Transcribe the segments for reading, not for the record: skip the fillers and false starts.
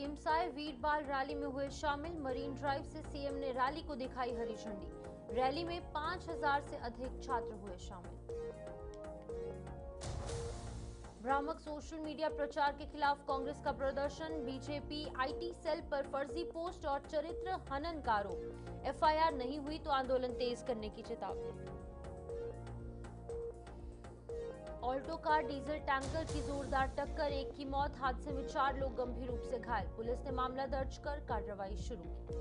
CM Sai वीर बाल rally में हुए शामिल। मरीन ड्राइव से सीएम ने रैली को दिखाई हरी झंडी। रैली में 5000 से अधिक छात्र हुए शामिल। भ्रामक सोशल मीडिया प्रचार के खिलाफ कांग्रेस का प्रदर्शन। बीजेपी आईटी सेल पर फर्जी पोस्ट और चरित्र हनन का आरोप। एफआईआर नहीं हुई तो आंदोलन तेज करने की चेतावनी। ऑल्टो कार डीजल टैंकर की जोरदार टक्कर, एक की मौत, हादसे में 4 लोग गंभीर रूप से घायल। पुलिस ने मामला दर्ज कर कार्रवाई शुरू की।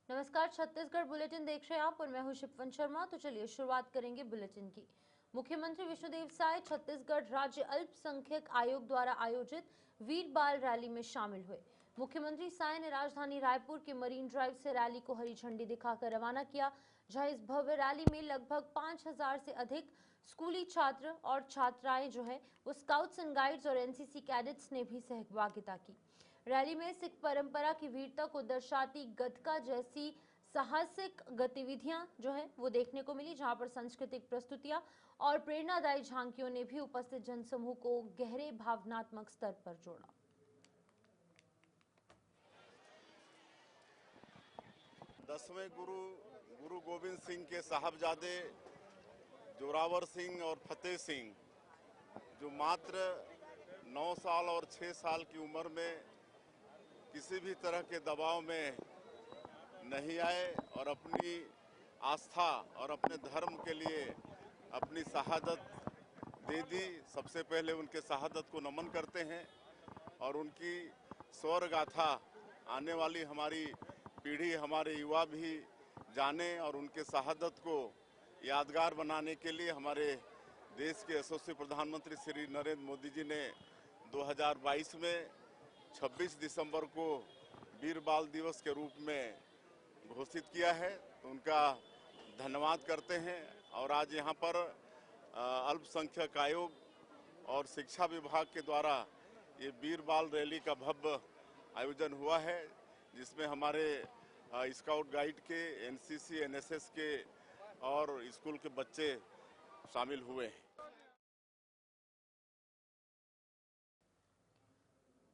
नमस्कार, छत्तीसगढ़ बुलेटिन देख रहे हैं आप और मैं हूं शिपवन शर्मा। तो चलिए शुरुआत करेंगे बुलेटिन की। मुख्यमंत्री विष्णुदेव साय छत्तीसगढ़ राज्य अल्पसंख्यक आयोग द्वारा आयोजित वीर बाल रैली में शामिल हुए। मुख्यमंत्री साय ने राजधानी रायपुर के मरीन ड्राइव से रैली को हरी झंडी दिखाकर रवाना किया, जहां इस भव्य रैली में लगभग 5000 से अधिक स्कूली छात्र और छात्राएं जो है वो स्काउट्स एंड गाइड्स और एनसीसी कैडेट्स ने भी सहभागिता की। रैली में सिख परंपरा की वीरता को दर्शाती गतका जैसी साहसिक गतिविधियां जो है वो देखने को मिली, जहां पर सांस्कृतिक प्रस्तुतियां और प्रेरणादायी झांकियों ने भी उपस्थित जनसमूह को गहरे भावनात्मक स्तर पर जोड़ा। 10वें गुरु गोविंद सिंह के साहबजादे जोरावर सिंह और फतेह सिंह, जो मात्र 9 साल और 6 साल की उम्र में किसी भी तरह के दबाव में नहीं आए और अपनी आस्था और अपने धर्म के लिए अपनी शहादत दे दी। सबसे पहले उनके शहादत को नमन करते हैं और उनकी शौर्य गाथा आने वाली हमारी पीढ़ी, हमारे युवा भी जाने और उनके शहादत को यादगार बनाने के लिए हमारे देश के यशस्वी प्रधानमंत्री श्री नरेंद्र मोदी जी ने 2022 में 26 दिसंबर को वीर बाल दिवस के रूप में घोषित किया है। तो उनका धन्यवाद करते हैं। और आज यहाँ पर अल्पसंख्यक आयोग और शिक्षा विभाग के द्वारा ये वीर बाल रैली का भव्य आयोजन हुआ है, जिसमें हमारे स्काउट गाइड के, एनसीसी, एनएसएस के और स्कूल के बच्चे शामिल हुए हैं।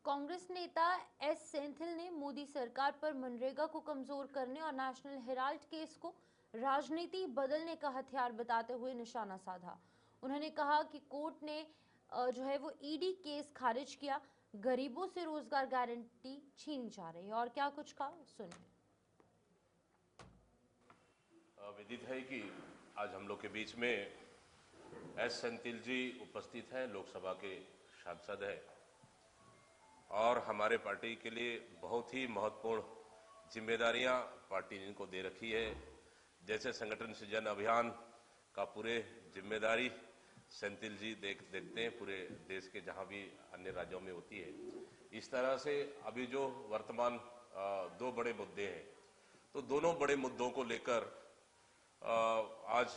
कांग्रेस नेता एस सेंथिल ने मोदी सरकार पर मनरेगा को कमजोर करने और नेशनल हेराल्ड केस को राजनीति बदलने का हथियार बताते हुए निशाना साधा। उन्होंने कहा कि कोर्ट ने जो है वो ईडी केस खारिज किया, गरीबों से रोजगार गारंटी छीनी जा रही है। और क्या कुछ कहा, सुनिए। विदित है कि आज हम लोग के बीच में एस सेंथिल जी उपस्थित हैं, लोकसभा के सांसद हैं और हमारे पार्टी के लिए बहुत ही महत्वपूर्ण जिम्मेदारियां पार्टी ने इनको दे रखी है। जैसे संगठन सृजन अभियान का पूरे जिम्मेदारी सेंथिल जी देखते हैं पूरे देश के जहां भी अन्य राज्यों में होती है। इस तरह से अभी जो वर्तमान 2 बड़े मुद्दे हैं, तो दोनों बड़े मुद्दों को लेकर आज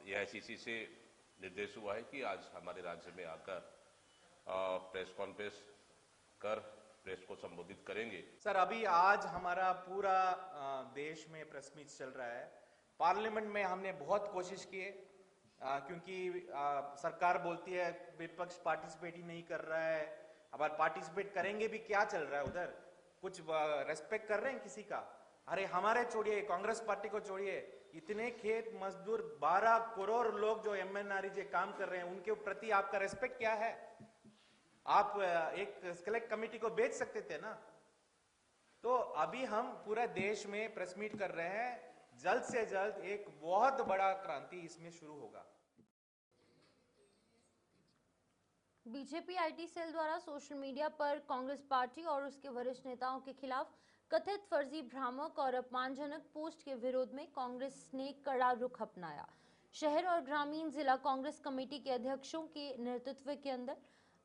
एआईसीसी से निर्देश हुआ है कि आज हमारे राज्य में आकर प्रेस कॉन्फ्रेंस कर प्रेस को संबोधित करेंगे। सर, अभी आज हमारा पूरा देश में प्रेस मीट चल रहा है। पार्लियामेंट में हमने बहुत कोशिश की है, क्योंकि सरकार बोलती है विपक्ष पार्टिसिपेट ही नहीं कर रहा है। अब पार्टिसिपेट करेंगे भी, क्या चल रहा है उधर? कुछ रेस्पेक्ट कर रहे हैं किसी का? अरे हमारे छोड़िए, कांग्रेस पार्टी को छोड़िए, इतने खेत मजदूर 12 करोड़ लोग जो एमएनआरईजे काम कर रहे हैं, उनके प्रति आपका रेस्पेक्ट क्या है? आप एक सेलेक्ट कमेटी को बेच सकते थे ना। तो अभी हम पूरा देश में प्रेस मीट कर रहे हैं। जल्द से जल्द एक बहुत बड़ा क्रांति इसमें शुरू होगा। बीजेपी आईटी सेल द्वारा सोशल मीडिया पर कांग्रेस पार्टी और उसके वरिष्ठ नेताओं के खिलाफ कथित फर्जी, भ्रामक और अपमानजनक पोस्ट के विरोध में कांग्रेस ने कड़ा रुख अपनाया। शहर और ग्रामीण जिला कांग्रेस कमेटी के अध्यक्षों के नेतृत्व के अंदर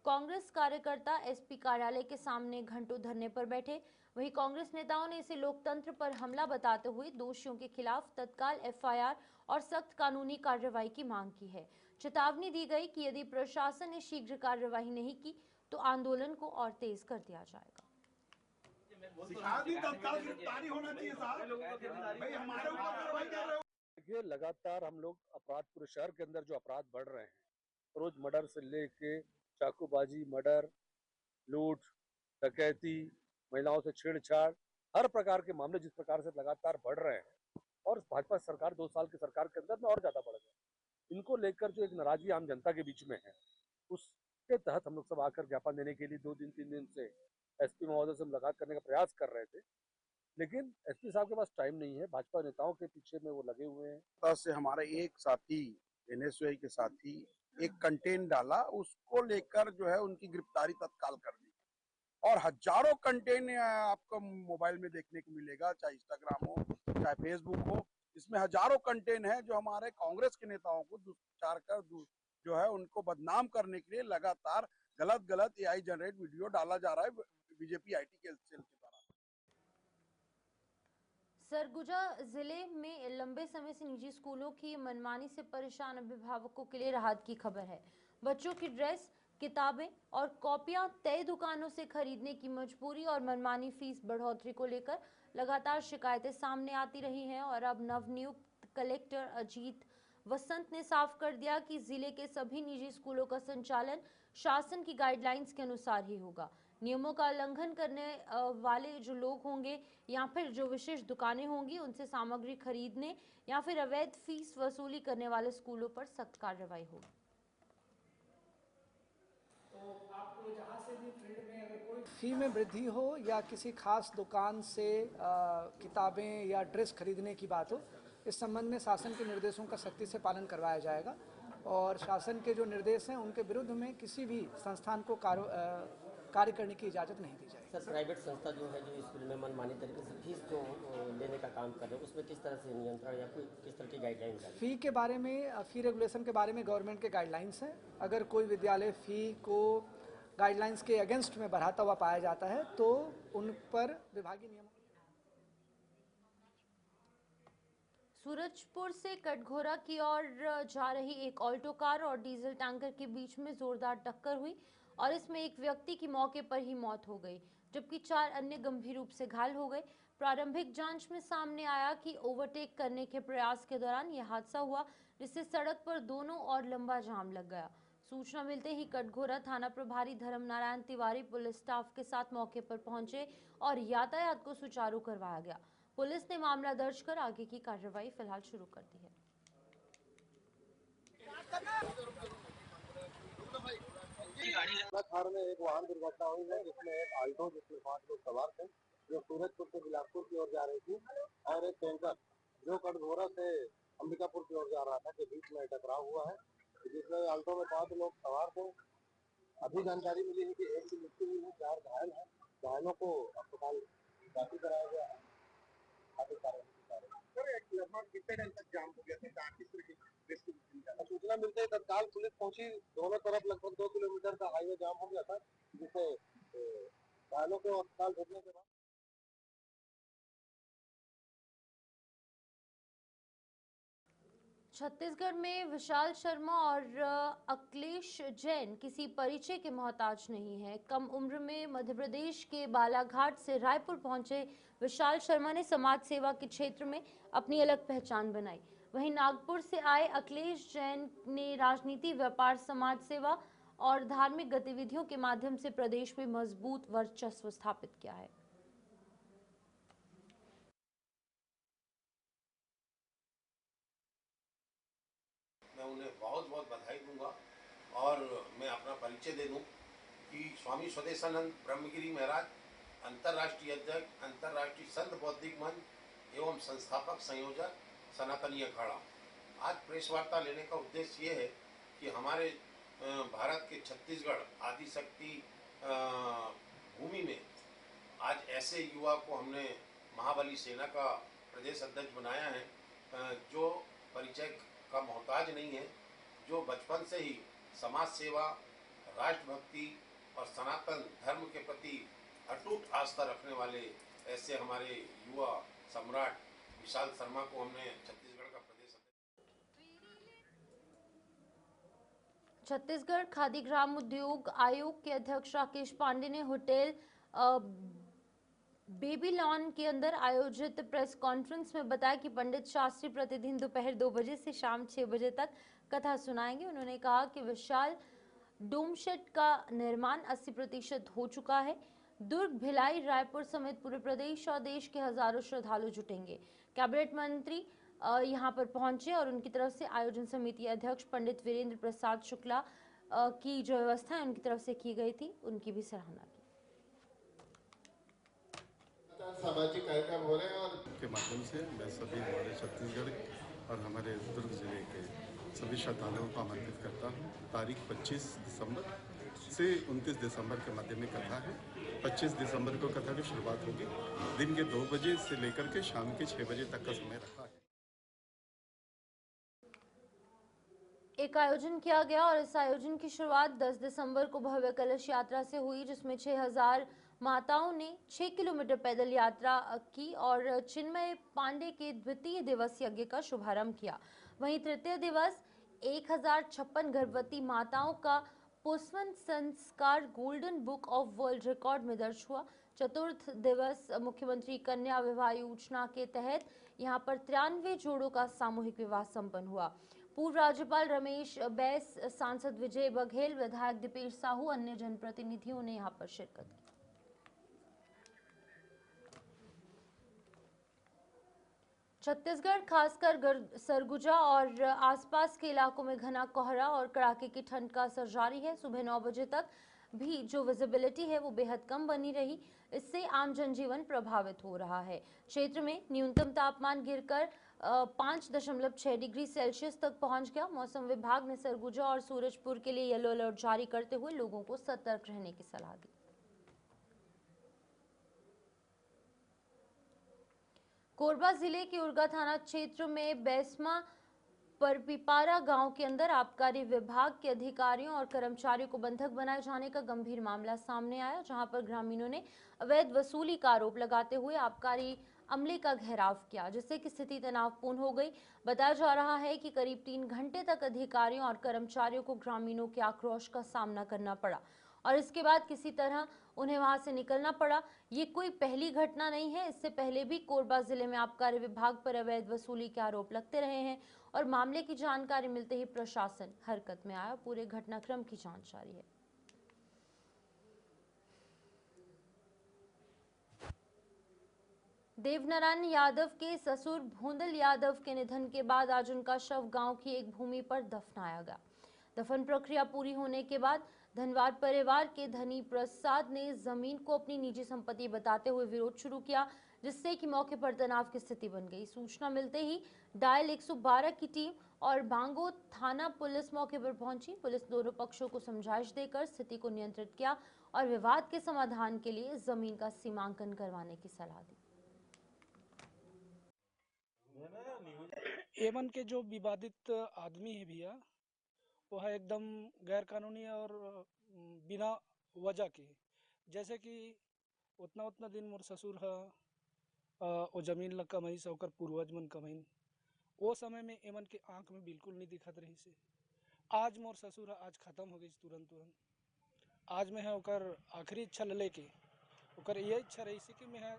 कांग्रेस कार्यकर्ता एसपी कार्यालय के सामने घंटों धरने पर बैठे। वहीं कांग्रेस नेताओं ने इसे लोकतंत्र पर हमला बताते हुए दोषियों के खिलाफ तत्काल एफआईआर और सख्त कानूनी कार्रवाई की मांग की है। चेतावनी दी गई कि यदि प्रशासन ने शीघ्र कार्रवाई नहीं की तो आंदोलन को और तेज कर दिया जाएगा। तत्काल गिरफ्तारी होना चाहिए साहब। भाई हमारे ऊपर कार्रवाई कर रहे हो। देखिए, लगातार हम लोग अपराध, पूरे शहर के अंदर जो अपराध बढ़ रहे हैं, रोज मर्डर से लेके चाकूबाजी, मर्डर, लूट, डकैती, महिलाओं से छेड़छाड़, हर प्रकार के मामले जिस प्रकार से लगातार बढ़ रहे हैं और भाजपा सरकार 2 साल की सरकार के अंदर में और ज्यादा बढ़ गए, इनको लेकर जो एक नाराजगी आम जनता के बीच में है, उसके तहत हम लोग सब आकर ज्ञापन देने के लिए 2 दिन 3 दिन से एसपी महोदय से मुलाकात करने का प्रयास कर रहे थे, लेकिन एसपी साहब के पास टाइम नहीं है। भाजपा नेताओं के पीछे में वो लगे हुए हैं। से हमारे एक साथी एनएसयूआई के साथी एक कंटेंट डाला, उसको लेकर जो है उनकी गिरफ्तारी तत्काल कर दी और हजारों कंटेंट आपको मोबाइल में देखने को मिलेगा, चाहे इंस्टाग्राम हो चाहे फेसबुक हो। इसमें हजारों कंटेंट है जो हमारे कांग्रेस के नेताओं को दुष्प्रचार कर जो है उनको बदनाम करने के लिए लगातार गलत एआई जनरेट वीडियो डाला जा रहा है बीजेपी आईटी के सेल के द्वारा। सरगुजा जिले में लंबे समय से निजी स्कूलों की मनमानी से परेशान अभिभावकों के लिए राहत की खबर है। बच्चों की ड्रेस, किताबें और कॉपियां तय दुकानों से खरीदने की मजबूरी और मनमानी फीस बढ़ोतरी को लेकर लगातार शिकायतें सामने आती रही हैं और अब नवनियुक्त कलेक्टर अजीत वसंत ने साफ कर दिया कि जिले के सभी निजी स्कूलों का संचालन शासन की गाइडलाइंस के अनुसार ही होगा। नियमों का उल्लंघन करने वाले जो लोग होंगे या फिर जो विशेष दुकानें होंगी, उनसे सामग्री खरीदने या फिर अवैध फीस वसूली करने वाले स्कूलों पर सख्त कार्रवाई होगी। तो आपको जहाँ से भी फील्ड में अगर कोई फी में वृद्धि हो या किसी खास दुकान से किताबें या ड्रेस खरीदने की बात हो, इस संबंध में शासन के निर्देशों का सख्ती से पालन करवाया जाएगा और शासन के जो निर्देश हैं उनके विरुद्ध में किसी भी संस्थान को कार्य करने की इजाज़त नहीं दी जाएगी। सर, प्राइवेट संस्था जो है जो स्कूल में मनमानी तरीके से फीस जो लेने का काम कर रहे हैं, उसमें किस तरह से नियंत्रण या किस तरह की गाइडलाइंस है? फ़ी के बारे में, फ़ी रेगुलेशन के बारे में गवर्नमेंट के गाइडलाइंस हैं। अगर कोई विद्यालय फ़ी को गाइडलाइंस के अगेंस्ट में बढ़ाता हुआ पाया जाता है तो उन पर विभागीय नियम। सूरजपुर से कटघोरा की ओर जा रही एक ऑल्टो कार और डीजल टैंकर के बीच में जोरदार टक्कर हुई और इसमें एक व्यक्ति की मौके पर ही मौत हो गई, जबकि 4 अन्य गंभीर रूप से घायल हो गए। प्रारंभिक जांच में सामने आया कि ओवरटेक करने के प्रयास के दौरान यह हादसा हुआ, जिससे सड़क पर दोनों ओर लंबा जाम लग गया। सूचना मिलते ही कटघोरा थाना प्रभारी धर्मनारायण तिवारी पुलिस स्टाफ के साथ मौके पर पहुंचे और यातायात को सुचारू करवाया गया। पुलिस ने मामला दर्ज कर आगे की कार्रवाई फिलहाल शुरू कर दी है। खाड़ में एक वाहन दुर्घटना हुई है जिसमें एक आल्टो जिसमें 5 लोग सवार थे जो सूरजपुर से बिलासपुर की ओर जा रही थी और एक टैंकर जो कटघोरा से अंबिकापुर की ओर जा रहा था के बीच में टकराव हुआ है, जिसमें आल्टो में 5 लोग सवार थे। अभी जानकारी मिली है कि एक की मृत्यु हुई है, 4 घायल हैं। घायलों को अस्पताल भर्ती कराया गया है। कितने टाइम तक जाम हो गया था? सूचना मिलते ही तत्काल पुलिस पहुंची। दोनों तरफ लगभग 2 किलोमीटर का हाईवे जाम हो गया था, जिसे घायलों को अस्पताल भेजने के बाद छत्तीसगढ़ में विशाल शर्मा और अखिलेश जैन किसी परिचय के मोहताज नहीं है। कम उम्र में मध्य प्रदेश के बालाघाट से रायपुर पहुंचे विशाल शर्मा ने समाज सेवा के क्षेत्र में अपनी अलग पहचान बनाई। वहीं नागपुर से आए अखिलेश जैन ने राजनीति, व्यापार, समाज सेवा और धार्मिक गतिविधियों के माध्यम से प्रदेश में मजबूत वर्चस्व स्थापित किया है। मैं उन्हें बहुत बहुत बधाई दूंगा और मैं अपना परिचय दे दूं कि स्वामी स्वदेशानंद ब्रह्मगिरी महाराज अंतर्राष्ट्रीय अध्यक्ष, अंतर्राष्ट्रीय संत बौद्धिक मंच एवं संस्थापक संयोजक सनातनी अखाड़ा। आज प्रेस वार्ता लेने का उद्देश्य ये है कि हमारे भारत के छत्तीसगढ़ आदिशक्ति भूमि में आज ऐसे युवा को हमने महाबली सेना का प्रदेश अध्यक्ष बनाया है जो परिचय का मोहताज नहीं है, जो बचपन से ही समाज सेवा, राष्ट्रभक्ति और सनातन धर्म के प्रति अटूट आस्था रखने वाले ऐसे हमारे युवा सम्राट विशाल शर्मा को हमने छत्तीसगढ़ का प्रदेश छत्तीसगढ़ खादी ग्राम उद्योग आयोग के अध्यक्ष राकेश पांडे ने होटल बेबी लॉन के अंदर आयोजित प्रेस कॉन्फ्रेंस में बताया कि पंडित शास्त्री प्रतिदिन दोपहर 2 बजे से शाम 6 बजे तक कथा सुनाएंगे। उन्होंने कहा कि विशाल डोम शेड का निर्माण 80% हो चुका है। दुर्ग, भिलाई, रायपुर समेत पूरे प्रदेश और देश के हजारों श्रद्धालु जुटेंगे। कैबिनेट मंत्री यहां पर पहुंचे और उनकी तरफ से आयोजन समिति अध्यक्ष पंडित वीरेंद्र प्रसाद शुक्ला की जो व्यवस्था है उनकी तरफ से की गई थी, उनकी भी सराहना की। सामाजिक कार्यक्रम हो रहे हैं और के माध्यम से मैं सभी हमारे छत्तीसगढ़ और हमारे दुर्ग जिले के सभी श्रद्धालुओं को आमंत्रित करता हूँ। तारीख 25 दिसंबर से 29 दिसंबर के मध्य में कथा है। 25 दिसंबर को कथा की शुरुआत होगी। दिन के 2 बजे से लेकर के शाम के 6 बजे तक का समय रखा है। एक आयोजन किया गया और इस आयोजन की शुरुआत 10 दिसंबर को भव्य कलश यात्रा से हुई, जिसमें 6000 माताओं ने 6 किलोमीटर पैदल यात्रा की और चिन्मय पांडे के द्वितीय दिवस यज्ञ का शुभारंभ किया। वहीं तृतीय दिवस 1056 गर्भवती माताओं का पुष्पन संस्कार golden book of world record में दर्ज हुआ। चतुर्थ दिवस मुख्यमंत्री कन्या विवाह योजना के तहत यहां पर 93 जोड़ों का सामूहिक विवाह संपन्न हुआ। पूर्व राज्यपाल रमेश बैस, सांसद विजय बघेल, विधायक दीपेश साहू, अन्य जनप्रतिनिधियों ने यहां पर शिरकत की। छत्तीसगढ़ खासकर सरगुजा और आसपास के इलाकों में घना कोहरा और कड़ाके की ठंड का असर जारी है। सुबह 9 बजे तक भी जो विजिबिलिटी है वो बेहद कम बनी रही। इससे आम जनजीवन प्रभावित हो रहा है। क्षेत्र में न्यूनतम तापमान गिरकर 5.6 डिग्री सेल्सियस तक पहुंच गया। मौसम विभाग ने सरगुजा और सूरजपुर के लिए येलो अलर्ट जारी करते हुए लोगों को सतर्क रहने की सलाह दी। कोरबा जिले के उरगा थाना क्षेत्र में बेसमा परपीपारा गांव के अंदर आबकारी विभाग के अधिकारियों और कर्मचारियों को बंधक बनाए जाने का गंभीर मामला सामने आया, जहां पर ग्रामीणों ने अवैध वसूली का आरोप लगाते हुए आबकारी अमले का घेराव किया, जिससे कि स्थिति तनावपूर्ण हो गई। बताया जा रहा है कि करीब 3 घंटे तक अधिकारियों और कर्मचारियों को ग्रामीणों के आक्रोश का सामना करना पड़ा और इसके बाद किसी तरह उन्हें वहां से निकलना पड़ा। ये कोई पहली घटना नहीं है। इससे पहले भी कोरबा जिले में आबकारी विभाग पर अवैध वसूली के आरोप लगते रहे हैं और मामले की जानकारी मिलते ही प्रशासन हरकत में आया। पूरे घटनाक्रम की जांच जारी है। देवनारायण यादव के ससुर भूंदल यादव के निधन के बाद आज उनका शव गांव की एक भूमि पर दफनाया गया। दफन प्रक्रिया पूरी होने के बाद धनवार परिवार के धनी प्रसाद ने जमीन को अपनी निजी संपत्ति बताते हुए विरोध शुरू किया, जिससे कि मौके पर तनाव की स्थिति बन गई। सूचना मिलते ही डायल 112 की टीम और बांगो थाना पुलिस मौके पर पहुंची। पुलिस दोनों पक्षों को समझाइश देकर स्थिति को नियंत्रित किया और विवाद के समाधान के लिए जमीन का सीमांकन करवाने की सलाह दी। एमन के जो विवादित आदमी है भैया, वो है एकदम गैर कानूनी और बिना वजह के। जैसे कि उतना दिन मोर ससुर है वो जमीन ला कमाई से ओकर पूर्वज मन कमाइन, वो समय में एमन के आंख में बिल्कुल नहीं दिखत रही से। आज मोर ससुर है, आज खत्म हो गई तुरंत। आज मैं है ओकर आखिरी इच्छा लेके ओकर ये इच्छा रही से कि मैं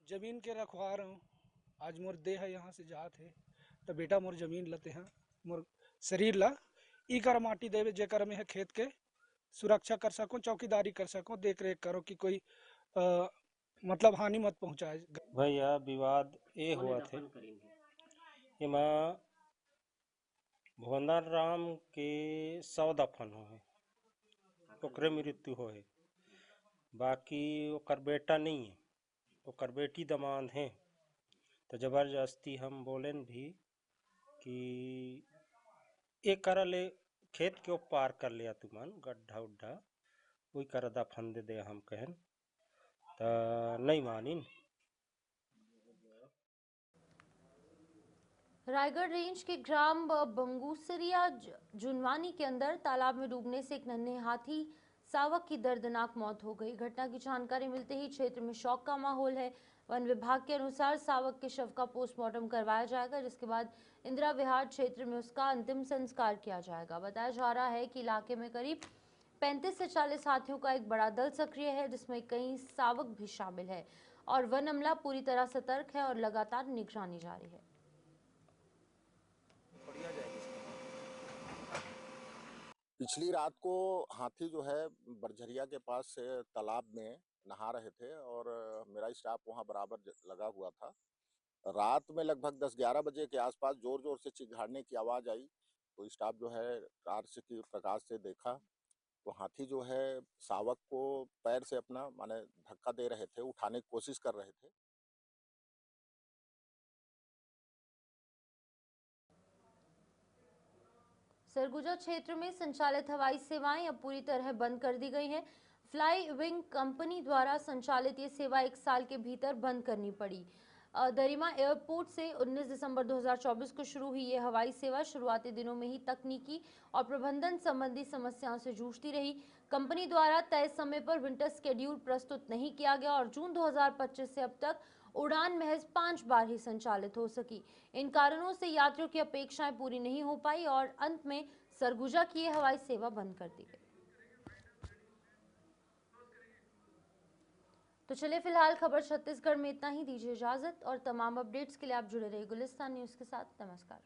जमीन के रखवा रहा हूँ। आज मोर देह है यहाँ से जात है तो बेटा मोर जमीन लते हैं, मोर शरीर ला ई कर माटी देवे जेकर में है खेत के सुरक्षा कर सको, चौकीदारी कर सको, देख रेख करो कि कोई मतलब हानि मत पहुंचाए। भैया विवाद ये हुआ थे एमा भुवनार राम के 100 दफन हो है, ओकरे मृत्यु हो है। बाकी ओकर बेटा नहीं है, ओकर बेटी दमाद है। तो जबरदस्ती हम बोलेन भी कि एक कर ले खेत के पार कर लिया तुमन गड्ढा उड्ढा वही कर दफन दे हम कहन तो नहीं मानिन। रायगढ़ रेंज के ग्राम बंगूसरिया जुनवानी के अंदर तालाब में डूबने से एक नन्हे हाथी सावक की दर्दनाक मौत हो गई। घटना की जानकारी मिलते ही क्षेत्र में शौक का माहौल है। वन विभाग के अनुसार सावक के शव का पोस्टमार्टम करवाया जाएगा, जिसके बाद इंदिरा विहार क्षेत्र में उसका अंतिम संस्कार किया जाएगा। बताया जा रहा है कि इलाके में करीब 35 से 40 हाथियों का एक बड़ा दल सक्रिय है, जिसमें कई सावक भी शामिल है। और वन अमला पूरी तरह सतर्क है और लगातार निगरानी जारी है। पिछली रात को हाथी जो है बरझरिया के पास से तालाब में नहा रहे थे और मेरा स्टाफ वहां बराबर लगा हुआ था। रात में लगभग 10-11 बजे के आसपास जोर जोर से चिल्लाने की आवाज आई, तो स्टाफ जो है टार्च की प्रकाश से देखा तो हाथी जो है शावक को पैर से अपना माने धक्का दे रहे थे, उठाने की कोशिश कर रहे थे। सरगुजा क्षेत्र में संचालित हवाई सेवाएं अब पूरी तरह बंद कर दी गई हैं। फ्लाई विंग कंपनी द्वारा संचालित ये सेवा 1 साल के भीतर बंद करनी पड़ी। दरिमा एयरपोर्ट से 19 दिसंबर 2024 को शुरू हुई ये हवाई सेवा शुरुआती दिनों में ही तकनीकी और प्रबंधन संबंधी समस्याओं से जूझती रही। कंपनी द्वारा तय समय पर विंटर शेड्यूल प्रस्तुत नहीं किया गया और जून 2025 से अब तक उड़ान महज 5 बार ही संचालित हो सकी। इन कारणों से यात्रियों की अपेक्षाएं पूरी नहीं हो पाई और अंत में सरगुजा की ये हवाई सेवा बंद कर दी गई। तो चलिए फिलहाल खबर छत्तीसगढ़ में इतना ही। दीजिए इजाजत और तमाम अपडेट्स के लिए आप जुड़े रहिए गुलिस्तान न्यूज के साथ। नमस्कार।